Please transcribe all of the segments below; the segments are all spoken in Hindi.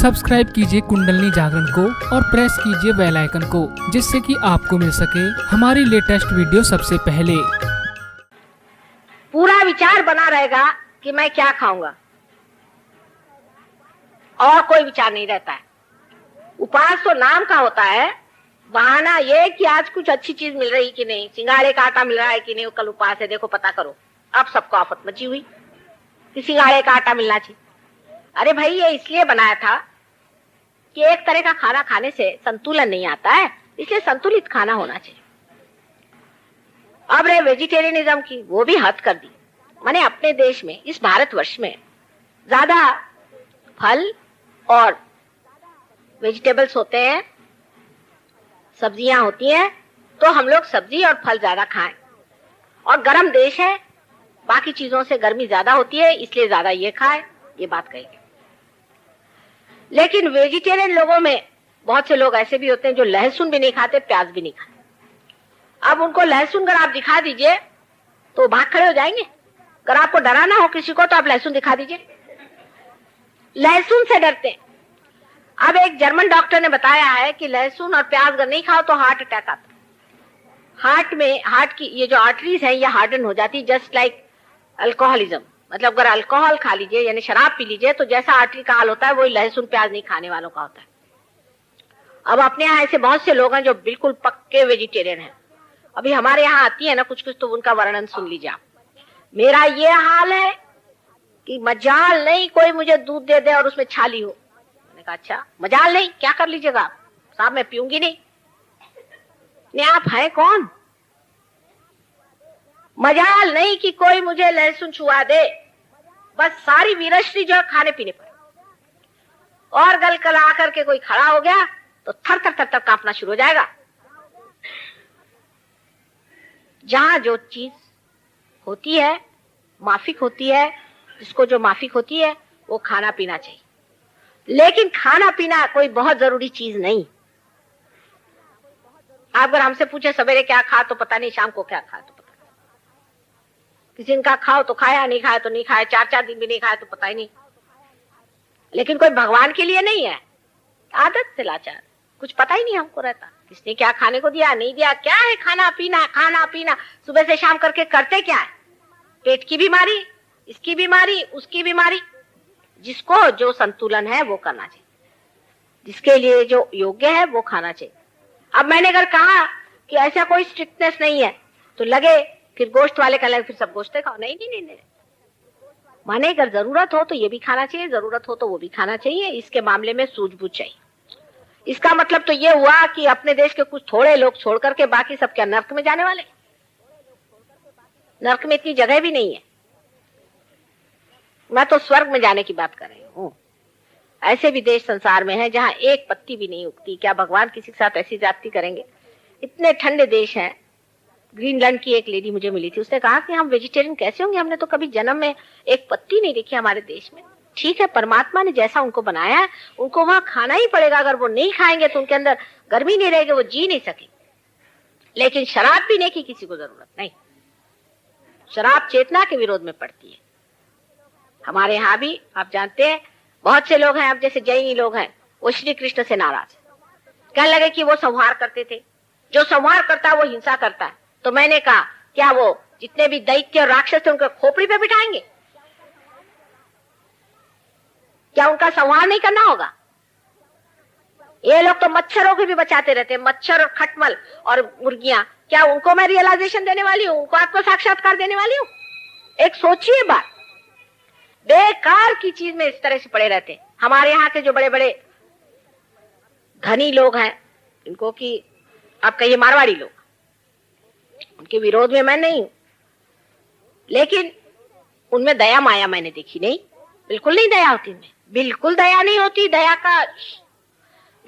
सब्सक्राइब कीजिए कुंडलनी जागरण को और प्रेस कीजिए बेल आइकन को, जिससे कि आपको मिल सके हमारी लेटेस्ट वीडियो सबसे पहले। पूरा विचार बना रहेगा कि मैं क्या खाऊंगा, और कोई विचार नहीं रहता है। उपवास तो नाम का होता है, बहाना ये कि आज कुछ अच्छी चीज मिल रही कि नहीं, सिंगाड़े का आटा मिल रहा है कि नहीं, कल उपवास है, देखो पता करो। अब सबको आफत मची हुई कि सिंगाड़े का आटा मिलना चाहिए। अरे भाई, ये इसलिए बनाया था कि एक तरह का खाना खाने से संतुलन नहीं आता है, इसलिए संतुलित खाना होना चाहिए। अब रे वेजिटेरियनिज्म की वो भी हद कर दी। माने अपने देश में, इस भारतवर्ष में ज्यादा फल और वेजिटेबल्स होते हैं, सब्जियां होती हैं, तो हम लोग सब्जी और फल ज्यादा खाएं। और गर्म देश है, बाकी चीजों से गर्मी ज्यादा होती है, इसलिए ज्यादा ये खाएं, ये बात कहेंगे। लेकिन वेजिटेरियन लोगों में बहुत से लोग ऐसे भी होते हैं जो लहसुन भी नहीं खाते, प्याज भी नहीं खाते। अब उनको लहसुन अगर आप दिखा दीजिए तो भाग खड़े हो जाएंगे। अगर आपको डराना हो किसी को तो आप लहसुन दिखा दीजिए, लहसुन से डरते हैं। अब एक जर्मन डॉक्टर ने बताया है कि लहसुन और प्याज अगर नहीं खाओ तो हार्ट अटैक आता है। हार्ट की ये जो आर्टरीज है ये हार्डन हो जाती है, जस्ट लाइक अल्कोहलिज्म। मतलब अगर अल्कोहल खा लीजिए यानी शराब पी लीजिए तो जैसा आर्टरी का हाल होता है, वही लहसुन प्याज नहीं खाने वालों का होता है। अब अपने यहाँ ऐसे बहुत से लोग हैं जो बिल्कुल पक्के वेजिटेरियन हैं। अभी हमारे यहाँ आती है ना कुछ कुछ, तो उनका वर्णन सुन लीजिए आप। मेरा ये हाल है कि मजाल नहीं कोई मुझे दूध दे दे और उसमें छाली हो। मैंने कहा अच्छा, मजाल नहीं, क्या कर लीजिएगा आप? साहब मैं पीऊंगी नहीं। आप हैं कौन? मजाल नहीं कि कोई मुझे लहसुन छुआ दे, बस सारी विरश्री जो है खाने पीने पर। और गल कला करके कोई खड़ा हो गया तो थर थर थर थर कांपना शुरू हो जाएगा। जहां जो चीज होती है माफिक होती है, जिसको जो माफिक होती है वो खाना पीना चाहिए। लेकिन खाना पीना कोई बहुत जरूरी चीज नहीं। आप अगर हमसे पूछे सवेरे क्या खा तो पता नहीं, शाम को क्या खा तो पता नहीं, किसी दिन का खाओ तो खाया, नहीं खाया तो नहीं खाया, 4-4 दिन भी नहीं खाया तो पता ही नहीं। लेकिन कोई भगवान के लिए नहीं है, आदत से लाचार, कुछ पता ही नहीं हमको रहता किसने क्या खाने को दिया नहीं दिया। क्या है खाना पीना, खाना पीना सुबह से शाम करके करते क्या है? पेट की बीमारी, इसकी बीमारी, उसकी बीमारी। जिसको जो संतुलन है वो करना चाहिए, जिसके लिए जो योग्य है वो खाना चाहिए। अब मैंने अगर कहा कि ऐसा कोई स्ट्रिक्टनेस नहीं है तो लगे फिर गोश्त वाले का लगे फिर सब गोश्त खाओ। नहीं नहीं नहीं नहीं, माने अगर जरूरत हो तो ये भी खाना चाहिए, जरूरत हो तो वो भी खाना चाहिए। इसके मामले में सूझबूझ चाहिए। इसका मतलब तो ये हुआ कि अपने देश के कुछ थोड़े लोग छोड़ करके बाकी सब क्या नर्क में जाने वाले? नर्क में इतनी जगह भी नहीं है। मैं तो स्वर्ग में जाने की बात कर रही हूँ। ऐसे भी देश संसार में हैं जहां एक पत्ती भी नहीं उगती। क्या भगवान किसी के साथ ऐसी जाति करेंगे? इतने ठंडे देश हैं। ग्रीनलैंड की एक लेडी मुझे मिली थी, उसने कहा कि हम वेजिटेरियन कैसे होंगे, हमने तो कभी जन्म में एक पत्ती नहीं देखी हमारे देश में। ठीक है, परमात्मा ने जैसा उनको बनाया है उनको वहां खाना ही पड़ेगा। अगर वो नहीं खाएंगे तो उनके अंदर गर्मी नहीं रहेगी, वो जी नहीं सकेंगे। लेकिन शराब पीने की किसी को जरूरत नहीं। शराब चेतना के विरोध में पड़ती है। हमारे यहाँ भी आप जानते हैं बहुत से लोग हैं, अब जैसे जैनी लोग हैं, वो श्री कृष्ण से नाराज, कहने लगे कि वो संहार करते थे। जो संहार करता है वो हिंसा करता है। तो मैंने कहा क्या वो जितने भी दैत्य और राक्षस थे उनके खोपड़ी पे बिठाएंगे? क्या उनका संहार नहीं करना होगा? ये लोग तो मच्छरों को भी बचाते रहते हैं, मच्छर और खटमल और मुर्गियां। क्या उनको मैं रियलाइजेशन देने वाली हूं, उनको आत्म साक्षात्कार देने वाली हूं? एक सोचिए बात, बेकार की चीज में इस तरह से पड़े रहते हैं। हमारे यहाँ के जो बड़े बड़े धनी लोग हैं, इनको की आप कहिए मारवाड़ी लोग, उनके विरोध में मैं नहीं हूं, लेकिन उनमें दया माया मैंने देखी नहीं। बिल्कुल नहीं दया होती उनमें, बिल्कुल दया नहीं होती। दया का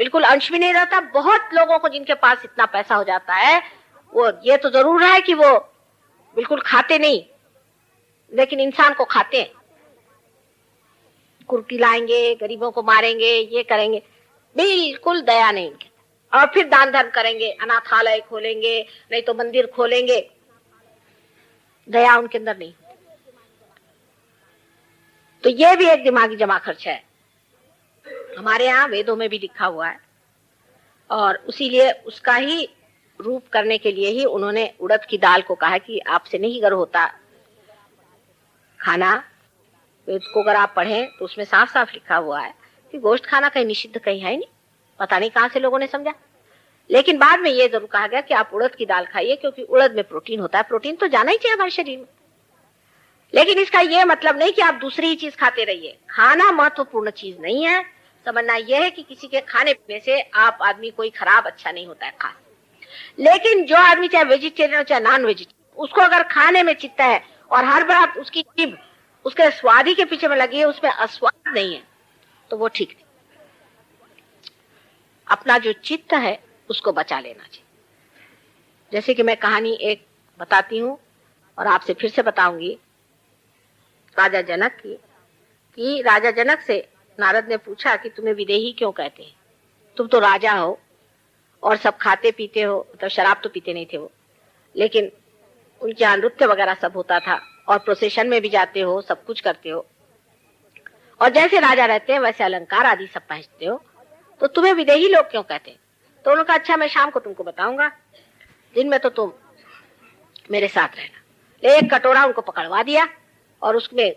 बिल्कुल अंश भी नहीं रहता। बहुत लोगों को जिनके पास इतना पैसा हो जाता है, वो ये तो जरूर है कि वो बिल्कुल खाते नहीं, लेकिन इंसान को खाते हैं। कुर्की लाएंगे, गरीबों को मारेंगे, ये करेंगे, बिल्कुल दया नहीं उनके। और फिर दान धर्म करेंगे, अनाथालय खोलेंगे, नहीं तो मंदिर खोलेंगे, दया उनके अंदर नहीं। तो ये भी एक दिमागी जमा खर्च है। हमारे यहाँ वेदों में भी लिखा हुआ है, और उसीलिए उसका ही रूप करने के लिए ही उन्होंने उड़द की दाल को कहा कि आपसे नहीं गर होता खाना। वेद को अगर आप पढ़ें तो उसमें साफ साफ लिखा हुआ है कि गोश्त खाना कहीं निषिद्ध कहीं है नहीं। पता नहीं कहां से लोगों ने समझा, लेकिन बाद में ये जरूर कहा गया कि आप उड़द की दाल खाइए, क्योंकि उड़द में प्रोटीन होता है। प्रोटीन तो जाना ही चाहिए हमारे शरीर में, लेकिन इसका ये मतलब नहीं कि आप दूसरी ही चीज खाते रहिए। खाना महत्वपूर्ण चीज नहीं है। समझना यह है कि किसी के खाने पीने से आप आदमी कोई खराब अच्छा नहीं होता है खास। लेकिन जो आदमी चाहे वेजिटेरियन हो चाहे नॉन वेजिटेरियन, उसको अगर खाने में चित्त है और हर बार उसकी जीभ उसके स्वादी के पीछे में लगी है, उसमें अस्वाद नहीं है, तो वो ठीक नहीं। अपना जो चित्त है उसको बचा लेना चाहिए। जैसे कि मैं कहानी एक बताती हूँ और आपसे फिर से बताऊंगी राजा जनक की, कि राजा जनक से नारद ने पूछा कि तुम्हें विदेही क्यों कहते हैं? तुम तो राजा हो और सब खाते पीते हो, तो शराब तो पीते नहीं थे वो, लेकिन उनके यहाँ नृत्य वगैरह सब होता था और प्रोसेशन में भी जाते हो, सब कुछ करते हो, और जैसे राजा रहते हैं वैसे अलंकार आदि सब पहनते हो, तो तुम्हें विदेही लोग क्यों कहते हैं? तो उन्होंने कहा अच्छा मैं शाम को तुमको बताऊंगा, दिन में तो तुम मेरे साथ रहना। एक कटोरा उनको पकड़वा दिया और उसमें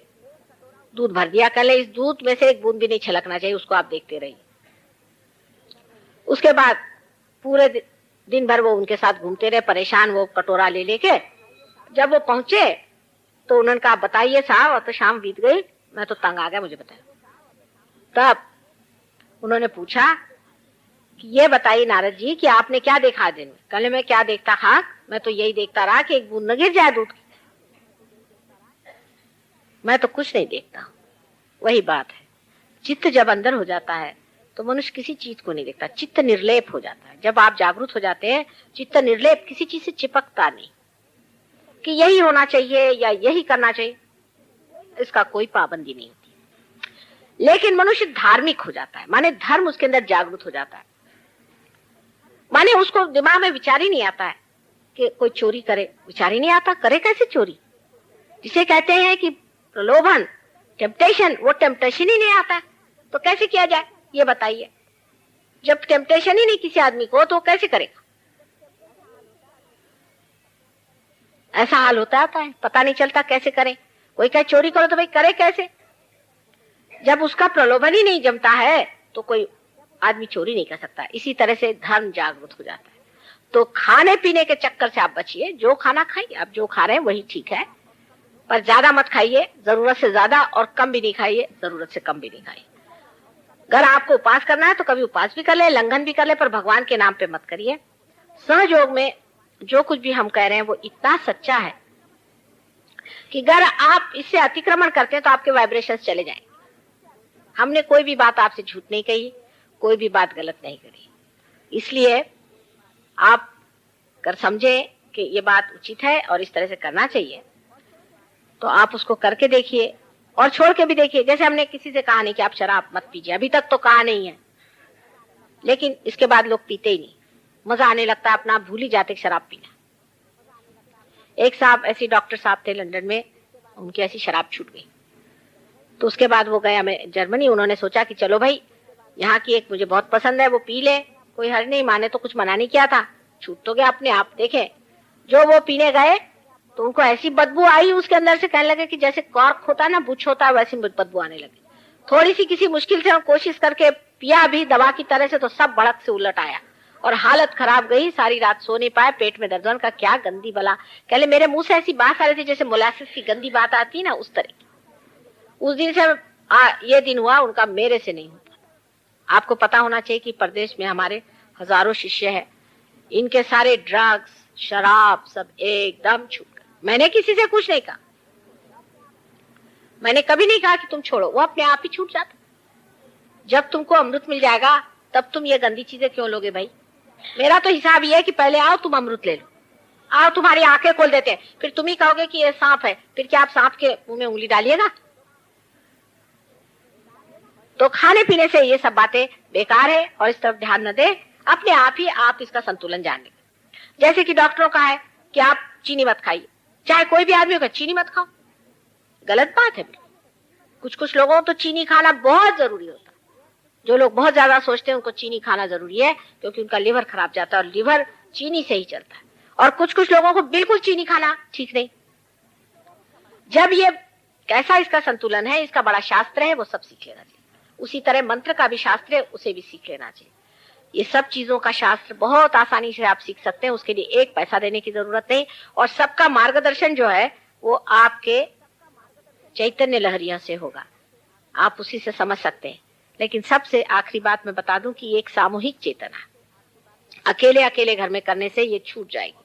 दूध भर दिया। कल इस दूध में से एक बूंद भी नहीं छलकना चाहिए, उसको आप देखते रहिए। उसके बाद पूरे दिन भर वो उनके साथ घूमते रहे, परेशान, वो कटोरा ले लेके। जब वो पहुंचे तो उन्होंने कहा बताइए साहब, और तो शाम बीत गई, मैं तो तंग आ गया, मुझे बताया। तब उन्होंने पूछा कि ये बताइए नारद जी कि आपने क्या देखा दिन में? कल मैं क्या देखता खाक, मैं तो यही देखता रहा कि एक बूंद न गिर जाए दूध की, मैं तो कुछ नहीं देखता। वही बात है, चित्त जब अंदर हो जाता है तो मनुष्य किसी चीज को नहीं देखता, चित्त निर्लेप हो जाता है। जब आप जागरूक हो जाते हैं, चित्त निर्लेप, किसी चीज से चिपकता नहीं कि यही होना चाहिए या यही करना चाहिए, इसका कोई पाबंदी नहीं होती। लेकिन मनुष्य धार्मिक हो जाता है, माने धर्म उसके अंदर जागरूक हो जाता है, माने उसको दिमाग में विचार ही नहीं आता है कि कोई चोरी करे, विचार ही नहीं आता, करे कैसे चोरी? जिसे कहते हैं कि प्रलोभन, टेम्पटेशन, वो टेम्पटेशन ही नहीं आता है, तो कैसे किया जाए ये बताइए। जब टेम्पटेशन ही नहीं किसी आदमी को, तो कैसे करेगा? ऐसा हाल होता है, पता नहीं चलता कैसे करें। कोई कहे चोरी करो तो भाई करे कैसे? जब उसका प्रलोभन ही नहीं जमता है तो कोई आदमी चोरी नहीं कर सकता। इसी तरह से धर्म जागरूक हो जाता है। तो खाने पीने के चक्कर से आप बचिए, जो खाना खाइए, आप जो खा रहे हैं वही ठीक है, पर ज्यादा मत खाइए, जरूरत से ज्यादा, और कम भी नहीं खाइए, जरूरत से कम भी नहीं खाइए। अगर आपको उपास करना है तो कभी उपास भी कर ले, लंघन भी कर ले, पर भगवान के नाम पे मत करिए। सहयोग में जो कुछ भी हम कह रहे हैं वो इतना सच्चा है कि अगर आप इससे अतिक्रमण करते हैं तो आपके वाइब्रेशंस चले जाएंगे। हमने कोई भी बात आपसे झूठ नहीं कही, कोई भी बात गलत नहीं करी, इसलिए आप अगर समझे कि ये बात उचित है और इस तरह से करना चाहिए तो आप उसको करके देखिए और छोड़ के भी देखिए। जैसे हमने किसी से कहा नहीं कि आप शराब मत पीजिए, अभी तक तो कहा नहीं है, लेकिन इसके बाद लोग पीते ही नहीं, मजा आने लगता है, अपना भूल ही जाते शराब पीना। एक साहब ऐसे डॉक्टर साहब थे लंदन में, उनकी ऐसी शराब छूट गई, तो उसके बाद वो गया मैं जर्मनी। उन्होंने सोचा कि चलो भाई यहाँ की एक मुझे बहुत पसंद है, वो पी ले, कोई हर्ज नहीं, माने तो कुछ मना नहीं किया था, छूट तो गया अपने आप। देखे जो वो पीने गए तो उनको ऐसी बदबू आई उसके अंदर से, कहने लगे कि जैसे कॉर्क होता है ना, बुच होता है, वैसी बदबू आने लगी। थोड़ी सी किसी मुश्किल से कोशिश करके पिया भी दवा की तरह से, तो सब भड़क से उलट आया और हालत खराब गई। सारी रात सो नहीं पाए, पेट में दर्द का क्या गंदी बला, कहले मेरे मुंह से ऐसी बात आ रही थी जैसे मोलासिस की गंदी बात आती ना, उस तरह की। उस दिन से ये दिन हुआ उनका, मेरे से नहीं होता। आपको पता होना चाहिए कि प्रदेश में हमारे हजारों शिष्य हैं, इनके सारे ड्रग्स, शराब सब एकदम छूट गए। मैंने किसी से कुछ नहीं कहा, मैंने कभी नहीं कहा कि तुम छोड़ो, वो अपने आप ही छूट जाता। जब तुमको अमृत मिल जाएगा तब तुम ये गंदी चीजें क्यों लोगे भाई? मेरा तो हिसाब ये है कि पहले आओ तुम अमृत ले लो, आओ तुम्हारी आंखें खोल देते हैं, फिर तुम ही कहोगे कि ये सांप है, फिर क्या आप सांप के मुंह में उंगली डालिएगा? तो खाने पीने से ये सब बातें बेकार है और इस तरफ ध्यान न दे, अपने आप ही आप इसका संतुलन जान लेंगे। जैसे कि डॉक्टरों का है कि आप चीनी मत खाइए, चाहे कोई भी आदमी होगा चीनी मत खाओ, गलत बात है। कुछ कुछ लोगों को तो चीनी खाना बहुत जरूरी होता है, जो लोग बहुत ज्यादा सोचते हैं उनको चीनी खाना जरूरी है, क्योंकि उनका लिवर खराब जाता है और लिवर चीनी से ही चलता है। और कुछ कुछ लोगों को बिल्कुल चीनी खाना ठीक नहीं। जब ये कैसा इसका संतुलन है, इसका बड़ा शास्त्र है, वो सब सीख लेना चाहिए। उसी तरह मंत्र का भी शास्त्र है, उसे भी सीख लेना चाहिए। ये सब चीजों का शास्त्र बहुत आसानी से आप सीख सकते हैं, उसके लिए एक पैसा देने की जरूरत नहीं। और सबका मार्गदर्शन जो है वो आपके चैतन्य लहरियों से होगा, आप उसी से समझ सकते हैं। लेकिन सबसे आखिरी बात मैं बता दूं कि एक सामूहिक चेतना अकेले अकेले घर में करने से ये छूट जाएगी।